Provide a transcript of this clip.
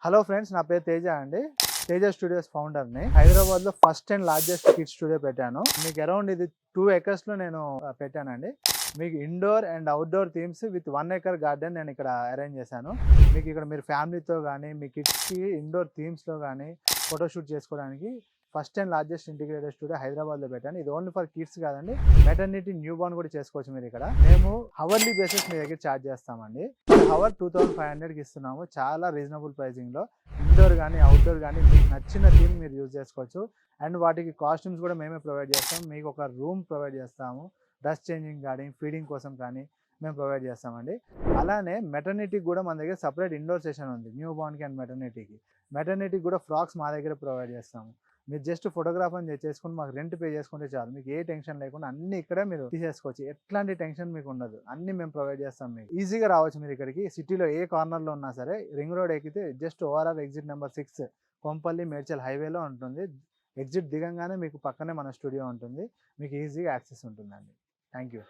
Hello friends, నా పేరు తేజ అండి. తేజ స్టూడియోస్ ఫౌండర్ని. హైదరాబాద్లో first and largest kids studio పెట్టాను. మీకు అరౌండ్ ఇది 2 acres నేను పెట్టానండి. మీకు indoor and outdoor themes with 1 acre garden నేను ఇక్కడ అరేంజ్ చేశాను. మీకు ఇక్కడ మీరు ఫ్యామిలీతో కానీ మీ కిడ్స్కి ఇండోర్ థీమ్స్లో కానీ ఫోటోషూట్ చేసుకోవడానికి first and largest integrated studio హైదరాబాద్లో పెట్టాను. ఇది ఓన్లీ ఫర్ కిడ్స్ కాదండి, మెటర్నిటీ న్యూ బార్న్ కూడా చేసుకోవచ్చు. మీరు ఇక్కడ మేము హవర్లీ బేసిస్ మీ దగ్గర ఛార్జ్ చేస్తామండి. హవర్ 2500కి ఇస్తున్నాము. చాలా రీజనబుల్ ప్రైజింగ్లో ఇండోర్ కానీ అవుట్డోర్ కానీ మీకు నచ్చిన థీమ్ మీరు యూజ్ చేసుకోవచ్చు. అండ్ వాటికి కాస్ట్యూమ్స్ కూడా మేమే ప్రొవైడ్ చేస్తాం. మీకు ఒక రూమ్ ప్రొవైడ్ చేస్తాము. డ్రెస్ చేంజింగ్ కానీ ఫీడింగ్ కోసం కానీ మేము ప్రొవైడ్ చేస్తామండి. అలానే మెటర్నిటీకి కూడా మన దగ్గర సపరేట్ ఇండోర్ సెషన్ ఉంది. న్యూ బార్న్కి అండ్ మెటర్నిటీకి కూడా ఫ్రాక్స్ మా దగ్గర ప్రొవైడ్ చేస్తాము. మీరు జస్ట్ ఫోటోగ్రాఫర్ని చేసుకుని మాకు రెంట్ పే చేసుకుంటే చాలు. మీకు ఏ టెన్షన్ లేకుండా అన్ని ఇక్కడే మీరు తీసేసుకోవచ్చు. ఎట్లాంటి టెన్షన్ మీకు ఉండదు. అన్ని మేము ప్రొవైడ్ చేస్తాం. మీకు ఈజీగా రావచ్చు. మీరు ఇక్కడికి సిటీలో ఏ కార్నర్లో ఉన్నా సరే రింగ్ రోడ్ ఎక్కితే just ORR exit number 6 Kompally Medchal హైవేలో ఉంటుంది. ఎగ్జిట్ దిగంగానే మీకు పక్కనే మన స్టూడియో ఉంటుంది. మీకు ఈజీగా యాక్సెస్ ఉంటుందండి. Thank you.